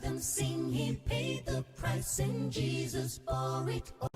them sing, he paid the price and Jesus bore it all.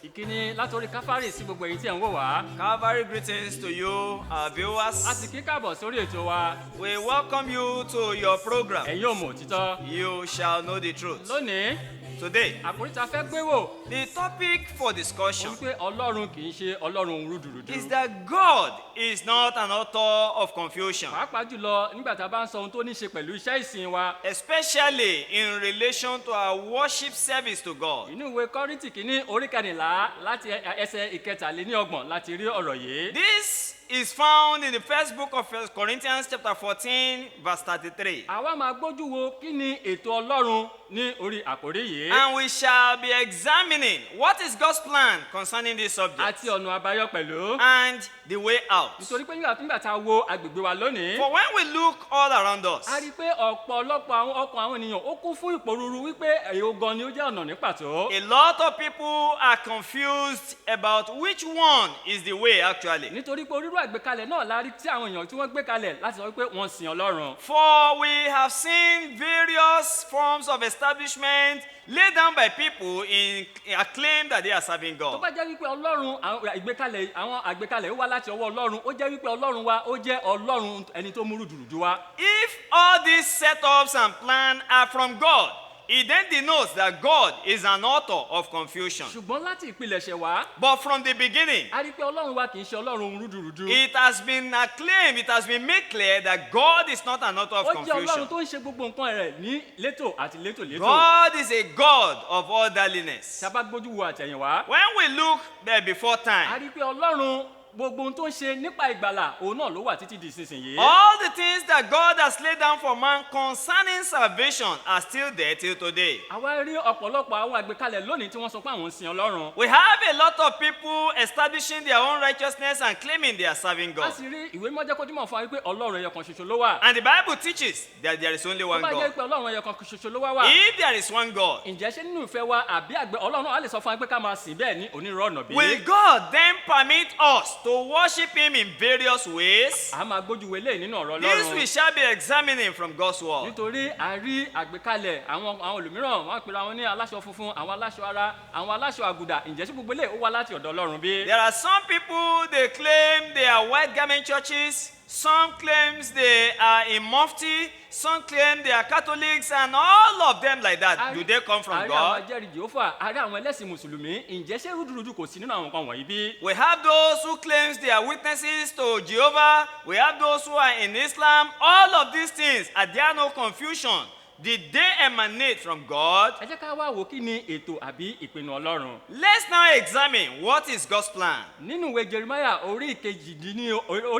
Ìkíni látòrí Káfárì sí gbogbo èyí tí ẹ̀ ń wò wá. Calvary greetings to you, our A sì viewers. kí káàbọ̀ sórí ètò wa. We welcome you to your program. Ẹ̀yin ò mọ̀ òtítọ́. You shall know the truth. Lónìí, Today, àkòrí tá a fẹ́ gbé wò. the topic for discussion Ó wípé Ọlọ́run kì í ṣe Ọlọ́run rúdurùdu. is that God is not an author of confusion, Pàápàá jùlọ nígbà tá a bá ń sọ ohun tó ní ṣe pẹ̀lú iṣẹ́ ìsìn wa. especially in relation to our worship service to God. Inú ìwé Kọ́ríńtì kìíní orí kẹrìnlá láti ẹsẹ̀ ìkẹtàléníọgbọ̀n láti rí ọ̀rọ̀ yìí. This is found in the first book of 1 Corinthians chapter 14, verse 33. Àwa máa gbójú wo kí ni ètò Ọlọ́run ní orí àkòrí yìí. And we shall be examining what is God's plan concerning this subject Àti ọ̀nà àbáyọ pẹ̀lú. and the way out. Nítorí pé nígbà tá a wo agbègbè wa lónìí. For when we look all around us, A rí i pé ọ̀pọ̀lọpọ̀ àwọn ènìyàn ó kún fún ìpòrúurú wípé èyí gan ni ó jẹ́ ọ̀nà ní pàtó. a lot of people are confused about which one is the way actually. Nítorí pé onírú àgbékalẹ̀ náà la rí tí àwọn èèyàn tí wọ́n gbé kalẹ̀ láti sọ wípé wọ́n sin Ọlọ́run. For we have seen various forms of establishment laid down by people in a claim that they are serving Tó God. bá jẹ́ wípé Ọlọ́run àwọn àgbékalẹ̀ ó wá láti ọwọ́ Ọlọ́run, ó jẹ́ wípé Ọlọ́run wa ó jẹ́ Ọlọ́run ẹni tó mú rúdurùdu wá. If all these setups and plans are from God, it then denotes that God is an author of confusion. Ṣùgbọ́n láti ìpilẹ̀ṣẹ̀ wá, But from the beginning, a rí i pé Ọlọ́run wa kì í ṣe Ọlọ́run rúdurùdu. it has been acclaimed, it has been made clear that God is not an author of Ó jẹ́ Ọlọ́run confusion. tó ń ṣe gbogbo nǹkan rẹ̀ ní létò àti létòlétò. God is a God of orderliness. Tí a bá gbójú wo àtẹ̀yìnwá, When we look there before a time, rí i pé Ọlọ́run gbogbo ohun tó ń ṣe nípa ìgbàlà òun náà ló wà títí di ìsinsìnyí. all the things that God has laid down for man concerning salvation are still there till today. Àwa rí ọ̀pọ̀lọpọ̀ àwọn àgbékalẹ̀ lónìí tí wọ́n sọ pé àwọn ń sin Ọlọ́run. We have a lot of people establishing their own righteousness and claiming they are serving A God. sì rí ìwé mọ́jẹ́kọ́júmọ̀ fún wa wípé Ọlọ́run ẹyọ kan ṣoṣo ló wà. And the Bible teaches that there is only Tó one bá jẹ́ God. pé Ọlọ́run ẹyọ kan ṣoṣo ló wá wà. If there is one God, Ǹjẹ́ ṣé nínú ìfẹ́ wa àbí Ọlọ́run á lè sọ fún wa pé ká máa sìn bẹ́ẹ̀ ní onírúurú ọ̀nà bí? will God then permit us to worship Him in various ways? A máa gbójú wo eléyìí nínú ọ̀rọ̀ This we Ọlọ́run. shall be examining from God's word. Nítorí a rí àgbékalẹ̀ àwọn olùmíràn wọ́n pera wọn ní aláṣọ funfun, àwọn aláṣọ ara, àwọn aláṣọ àgùdà. Ǹjẹ́ sí gbogbo eléyìí ó wá láti ọ̀dọ̀ Ọlọ́run bí? There are some people, they claim they are white garment churches. Some claims they are in mufti. Some claim they are Catholics, and all of them like that. Do they come A from rí àwọn God? ajẹ́rìí Jèhófà, a rí àwọn ẹlẹ́sìn Mùsùlùmí. Ǹjẹ́ ṣé rúdurùdu kò sí nínú àwọn nǹkan wọ̀nyí bí? We have those who claims they are witnesses to Jehovah. We have those who are in Islam. All of these things, are there no confusion? Did they emanate from God? Ẹ jẹ́ ká wá wò kí ni ètò àbí ìpinnu Ọlọ́run. Let's now examine what is God's plan. Nínú ìwé Jeremiah orí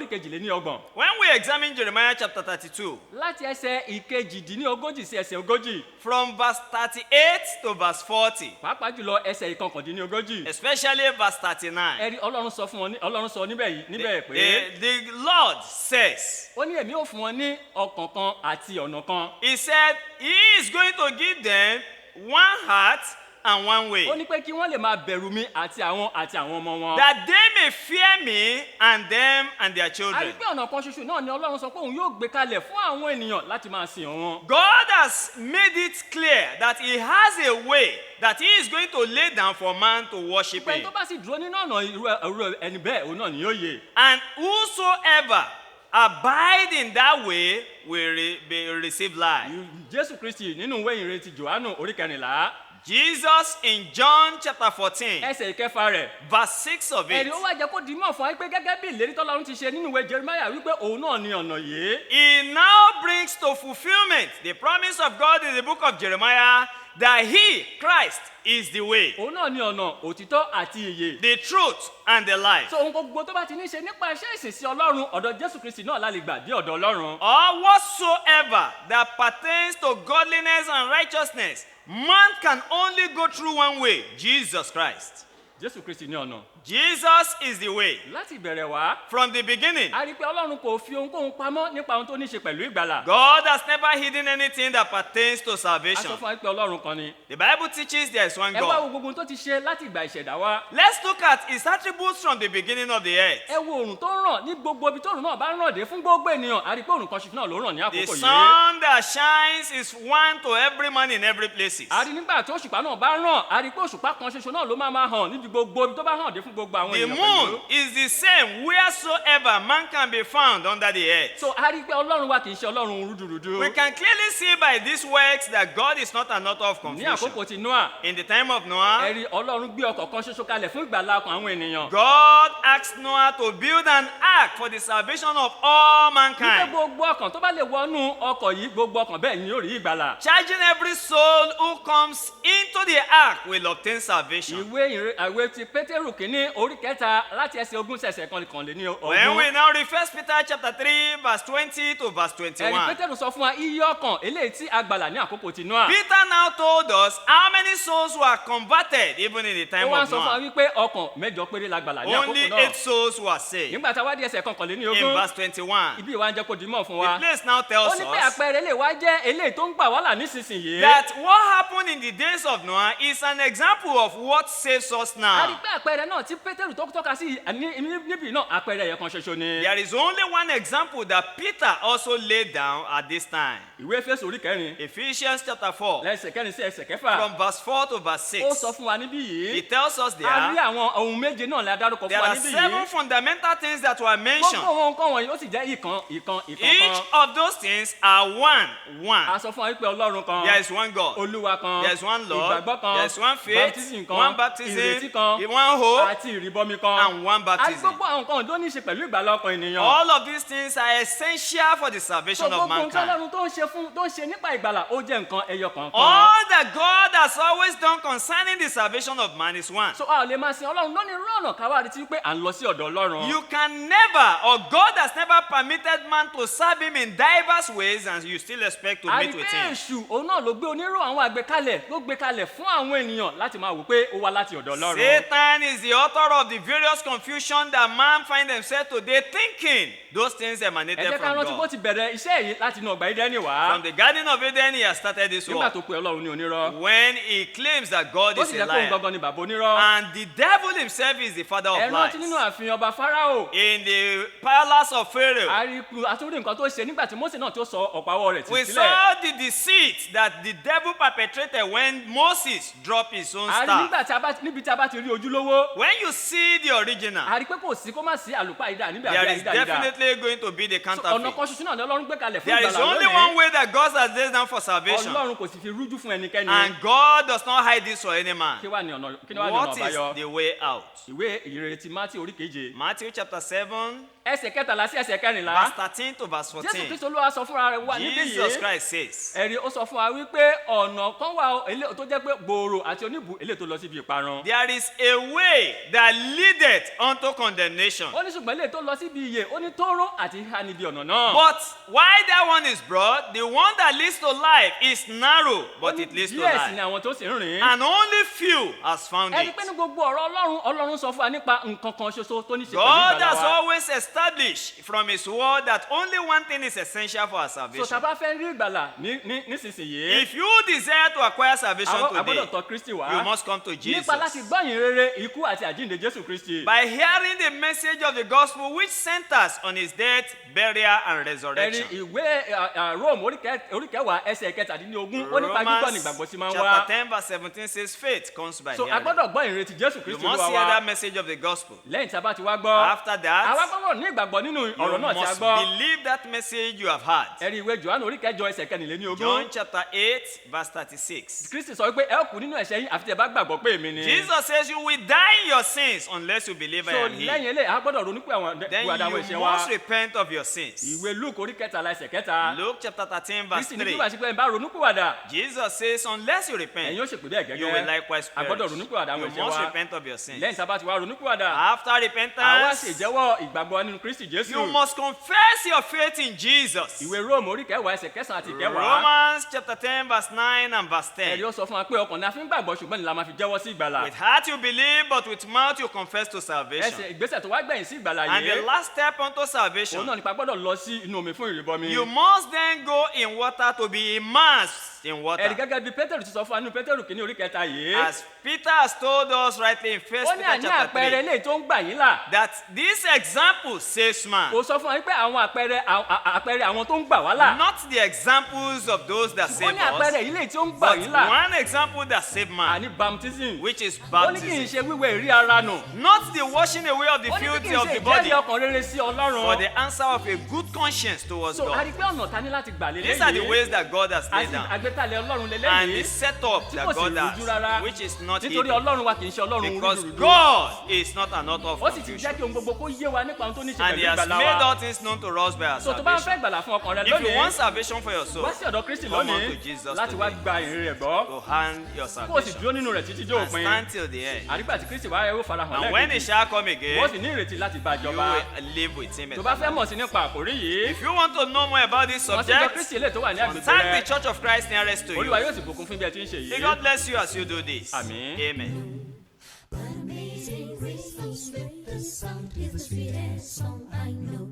kejìléníọgbọ̀n, When we examine Jeremiah chapter 32, láti ẹsẹ̀ ìkejìdínlógójì sí ẹsẹ̀ ogójì, from verse 38 to verse 40, pàápàá jùlọ ẹsẹ̀ ìkọkàndínlógójì, especially verse 39, ẹ̀rí Ọlọ́run sọ níbẹ̀ pé the Lord says, ó ní èmi ò fún wọn ní ọkàn kan àti ọ̀nà kan. He said, He is going to give them one heart and one way, Ó ní pé kí wọ́n lè máa bẹ̀rù mi àti àwọn ọmọ wọn. that they may fear me and them and their A rí children. pé ọ̀nà kan ṣoṣo náà ni Ọlọ́run sọ pé òun yóò gbé kalẹ̀ fún àwọn ènìyàn láti máa sìn òun. God has made it clear that He has a way that He is going to lay down for man to worship Pẹ̀lú Him. tó bá sì dúró nínú ọ̀nà irú ẹni bẹ́ẹ̀ òun náà ni yóò yè. And whosoever abide in that way will receive life. Jésù Kristi nínú ìwé ìrètí Jòhánù orí kẹrìnlá, Jesus in John chapter 14, ẹsẹ̀ ìkẹfà rẹ̀. verse 6 of it, Ẹ̀rí ó wá jẹ́ kó di mọ̀ fún wa pé gẹ́gẹ́ bí ìlérí tọ́lọ́run ti ṣe nínú ìwé Jeremiah wípé òun náà ni ọ̀nà yìí. He now brings to fulfillment the promise of God in the book of Jeremiah that He, Christ, is the way, Òun náà ni ọ̀nà òtítọ́ àti ìyè. the truth, and the life. So ohun gbogbo tó bá ti ní ṣe nípa iṣẹ́ ìsìn sí Ọlọ́run, ọ̀dọ̀ Jésù Kristi náà la lè gbà dé ọ̀dọ̀ Ọlọ́run. Or whatsoever that pertains to godliness and righteousness, man can only go through one way, Jesus Christ. Jésù Kristi ní ọ̀nà. Jesus is the way. láti ìbẹ̀rẹ̀ wá From the beginning, a rí i pé ọlọ́run kò fi ohunkóhun pamọ́ nípa ohun tó ní ṣe pẹ̀lú ìgbàlà. God has never hidden anything that pertains to a salvation. sọ fún wa pé ọlọ́run kan ni. The Bible teaches there is one ẹ wá wo God. gbogbo ohun tó ti ṣe láti ìgbà ìṣẹ̀dá wa. Let's look at his attributes from the beginning of the earth. ẹ wo òrùn tó ń ràn ní gbogbo ibi tó òrùn náà bá ń ràn dé fún gbogbo ènìyàn a rí i pé òrùn kan ṣoṣo náà ló ràn ní The àkókò yìí. sun that shines is one to every man in every places. a rí i nígbà tí òṣùpá náà bá ràn a rí i pé òṣùpá kan ṣoṣo náà ló máa hàn níbi gbogbo ibi tó bá hàn dé fún gbogbo àwọn The ènìyàn moon pẹ̀lú. is the same wheresoever man can be found under the earth. so a rí i pé ọlọ́run wa kì í ṣe ọlọ́run rúdurùdu. We can clearly see by these works that God is not an author of ní confusion. àkókò ti Noah In the time of Noah, ẹ rí ọlọ́run gbé ọkọ̀ kan ṣoṣo kalẹ̀ fún ìgbàlá ọkàn àwọn ènìyàn. God asked Noah to build an ark for the salvation of all wípé mankind, gbogbo ọkàn tó bá lè wọnú ọkọ̀ yìí gbogbo ọkàn bẹ́ẹ̀ ni yóò rí ìgbàlà. charging every soul who comes into the ark will obtain salvation. ìwé ti pétérù kínní orí kẹta láti ẹsẹ̀ ogún sẹ̀sẹ̀ kan lè ní When we ogún. now read 1 Peter chapter 3, verse 20 to verse ẹ̀rí 21, pétérù sọ fún wa iye ọkàn eléyìí tí a gbàlà ní àkókò ti Noah. Peter now told us how many souls were converted even in the ó time wá ń of sọ fún wa Noah. wípé ọkàn mẹ́jọ péré la gbàlà ní Only àkókò 8 náà. souls were saved. nígbà tá a wá di ẹsẹ̀ kọkànléní In ogún verse 21, ibi ìwà ń jẹ́ kó di mọ̀ fún the wa. place now ó tells ní pé us àpẹẹrẹ lè wá jẹ́ eléyìí tó ń gbà wá là nísinsìnyí. that what happened in the days of Noah is an example of what saves us a rí now. pé àpẹẹrẹ náà tí pétérù tó tọ́ka sí níbí náà àpẹẹrẹ yẹn kan ṣoṣo ni. There is only one example that Peter also laid down at this time. ìwé Éfésù orí kẹrin Ephesians chapter 4, lẹ́sẹ̀ kẹrin sí ẹsẹ̀ kẹfà from verse 4 to verse ó 6. sọ fún wa níbí yìí. It tells us a rí there, àwọn ohun méje náà la dárúkọ fún there wa are níbí 7 yìí. fundamental things that were gbogbo mentioned. àwọn nǹkan wọ̀nyí ó sì jẹ́ ìkan Each kan. of those things are one. a sọ fún wa wípé ọlọ́run kan There is one God. olúwa kan There is one Lord. ìgbàgbọ́ kan There is one faith. baptism kan One baptism. ìrètí kan One hope. àti ìrìbọmi kan And one a rí baptism. gbogbo àwọn nǹkan tó ní í ṣe pẹ̀lú ìgbàlà ọkàn ènìyàn. All of these things are essential for the so salvation of gbogbo nǹkan mankind. ọlọ́run tó ń ṣe nípa ìgbàlà ó jẹ́ nǹkan ẹyọ kọ̀ọ̀kan. All that God has always done concerning the salvation of man is one. so a ò lè máa sin ọlọ́run lónìí rọ̀nà káwá rí ti pé à ń lọ sí ọ̀dọ̀ ọlọ́run. You can never, or God has never permitted man to serve him in diverse ways and you still expect to a meet rí with pé him. èṣù òun náà ló gbé onírò àwọn àgbékalẹ̀ ló gbé kalẹ̀ fún àwọn ènìyàn láti máa wò pé ó wá láti ọ̀dọ̀ ọlọ́run. Satan is the author of the various confusion that man find himself today thinking those things ẹ emanated jẹ́ ká from rántí bó God. ti bẹ̀rẹ̀ iṣẹ́ yìí láti inú ọgbà Édẹ́nì wá. From the Garden of Eden, he has started this nígbà work. tó pe ọlọ́run ní onírọ́. When he claims that God ó is sì a jẹ́ pé òun liar. gangan ni bàbá onírọ́. And the devil himself is the father ẹ of rántí nínú lies. ààfin ọba Fáráò. In the palace of Pharaoh, àtúndì nǹkan tó ṣe nígbà tí Mósè náà tó sọ ọ̀pá ọwọ́ rẹ̀ tì we sílẹ̀. saw the deceit that the devil perpetrated when Moses dropped his own a rí staff. nígbà tí a bá níbi tí a bá ti rí ojúlówó. When you see the original, a rí pé kò sí kó má sí àlùpàídà níbi there àbí is àyídáyídá. definitely going to be the ọ̀nà counterfeit. kan ṣoṣo náà ni ọlọ́run gbé kalẹ̀ fún There is ìgbàlà only one lónìí. way that God has laid down for salvation. ọlọ́run kò sì fi rújú fún ẹnikẹ́ni. And God does not hide this for any man. kí wá ní ọ̀nà ọ̀nà What àbáyọ. is the way out? ìwé ìrètí Mátì orí keje Matthew chapter 7, ẹsẹ̀ kẹtàlá sí ẹsẹ̀ kẹrìnlá. verse 13 to verse Jésù 14. Kristo Olúwa sọ fúnra rẹ̀ wá níbí Jesus yìí. Christ says, ẹ̀rí ó sọ fún wa wípé ọ̀nà kan wà eléyìí tó jẹ́ pé gbòòrò àti oníbù eléyìí tó lọ síbi ìparun. there is a way that leadeth unto condemnation. ó ní ṣùgbọ́n eléyìí tó lọ síbi ìyè ó ní tóró àti híhá níbi ọ̀nà náà. But why that one is broad, the one that leads to life is narrow, Ó but ní it leads to díẹ̀ sì ni life. àwọn tó sì ń rìn. And only few has found ẹni it. pé ní gbogbo ọ̀rọ̀ Ọlọ́run sọ fún wa nípa nǹkan kan ṣoṣo tó ní ṣe pẹ̀lú God ìgbàlà has wa. always established from his word that only one thing is essential for our so tá a salvation. bá fẹ́ rí ìgbàlà nísinsìnyí. If you desire to acquire salvation a gbọ́dọ̀ today, tọ̀ Kristi wá. you must come to Jesus. nípa láti gbọ́yìn rere ikú àti àjíǹde Jésù Kristi. By hearing the message of the gospel which centers on his death, burial, and ẹ̀rí resurrection. ìwé Rome orí kẹwàá ẹsẹ̀ kẹtàdínlógún ó nípa gbígbọ́ ní ìgbàgbọ́ sí máa ń wá. chapter 10 verse 17 says faith comes by so a hearing. gbọ́dọ̀ gbọ́ ìrètí Jésù You Kristi must Olúwa hear that wa. message of the gospel. lẹ́yìn tí a bá ti wá gbọ́. After àwa that, gbọ́dọ̀ ní ìgbàgbọ́ nínú ọ̀rọ̀ you náà tí a must gbọ́. believe that message you have heard. ẹ̀rí ìwé Jòhánù orí kẹjọ ẹsẹ̀ kẹrìnlélógún. John chapter 8 verse 36. Kristi sọ wípé ẹ ó kú nínú ẹ̀ṣẹ̀ yín àfi tí ẹ bá gbàgbọ́ pé èmi ni. Jesus says you will die in your sins unless you believe I so am he. lẹ́yìn eléyìí a gbọ́dọ̀ ronú pé àwọn Then ìwà àwọn you ẹ̀ṣẹ̀ wa. must repent of your sins. ìwé Luke orí kẹtàlá ẹsẹ̀ kẹta. Luke chapter 13 verse Kristi ní 3. bí wàá ṣe pé ẹ bá ronú pìwàdà. Jesus says unless you ẹ̀yin repent, ó ṣèpè bẹ́ẹ̀ you will gẹ́gẹ́. likewise a perish. gbọ́dọ̀ ronú pìwàdà àwọn You ẹ̀ṣẹ̀ must wa. repent of your sins. lẹ́yìn tí a bá ti wá ronú pìwàdà. After àwa repentance, ṣèjẹ́wọ́ ìgbàgbọ́ nínú nínú Kristi Jésù. You must confess your faith in Jesus. Ìwé Róòmù orí kẹwàá ẹsẹ̀ kẹsàn-án àti ìkẹwàá. Romans chapter 10 verse 9 and verse 10. Ẹ̀rí ó sọ fún wa pé ọkàn ni a fi ń gbàgbọ́ ṣùgbọ́n ni la máa fi jẹ́wọ́ sí ìgbàlà. With heart you believe, but with mouth you confess to salvation. Ẹsẹ̀ ìgbésẹ̀ tó wá gbẹ̀yìn sí ìgbàlà And the yìí. last step unto Òun salvation, náà nípa gbọ́dọ̀ lọ sí inú omi fún ìrìbọmi. you must then go in water to be immersed in Ẹ̀rí water. gẹ́gẹ́ bí Pétérù ti sọ fún wa nínú Pétérù kìíní orí kẹta yìí. As Peter has told us rightly in 1 Ó ní Peter àní chapter àpẹẹrẹ 3, eléyìí tó ń gbà yín là. that this example saves man. Ó sọ fún wa pé àwọn àpẹẹrẹ àwọn tó ń gbà wá là. Not the examples of those that Ó save ní àpẹẹrẹ us, ilé tí ó ń gbà but yín là. one example that saved man, Àní baptism. which is Ó ní kì í baptism. ṣe wíwẹ̀ ìrí ara nù. Not the washing away of the Ó ní kì filth í of ṣe the body, ìjẹ́rìí ọkàn rere sí but Ọlọ́run. the answer of a good conscience towards So a God. rí pé ọ̀nà ta ní láti gbà lélẹ́yìí. These are the ways that God has laid Àti down, àgbékalẹ̀ Ọlọ́run and the lélẹ́yìí. setup Tí that kò sì God rújú rárá. has, which is not Nítorí hidden, Ọlọ́run wa kì í ṣe Ọlọ́run because rúdurùdu. God is not an author of Ó sì ti confusion, jẹ́ kí ohun gbogbo kó yé wa nípa ohun tó ní ṣe and He pẹ̀lú has ìgbàlà made wa. all things known to us by our So tó bá ń fẹ́ salvation. ìgbàlà fún ọkàn rẹ If you want lónìí, salvation for your soul, wá sí ọ̀dọ̀ Kristi come lónìí unto Jesus láti wá today. gba ìrìn rẹ̀ gbọ́. to hand your Kó o sì salvation dúró nínú rẹ̀ títí dé and òpin. stand till the end. Àrígbà tí Kristi wá yóò farahàn And when He lẹ́ẹ̀kejì. shall come Wọ́n again, sì ní ìrètí láti bá you jọba. will live with Him. Tó bá fẹ́ eternally. mọ̀ sí nípa àkórí yìí, If you want to know more about this wọ́n sì jọ subject, Kristi eléyìí tó wà ní agbègbè contact the rẹ̀. Church of Christ nearest to Olúwa you. yóò sì bùkún fún bí ẹ ti ń ṣe May yìí. God bless you as you do this. Àmín. Amen. Amazing grace, how sweet the sound is the sweetest song I know.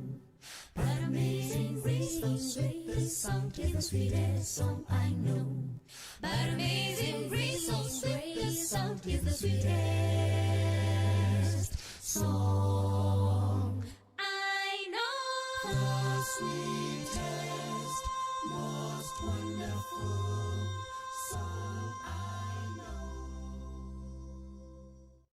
But amazing grace, how sweet the sound is the sweetest song I know. But amazing grace, how sweet the sound is the sweetest song I know. The sweetest, most wonderful.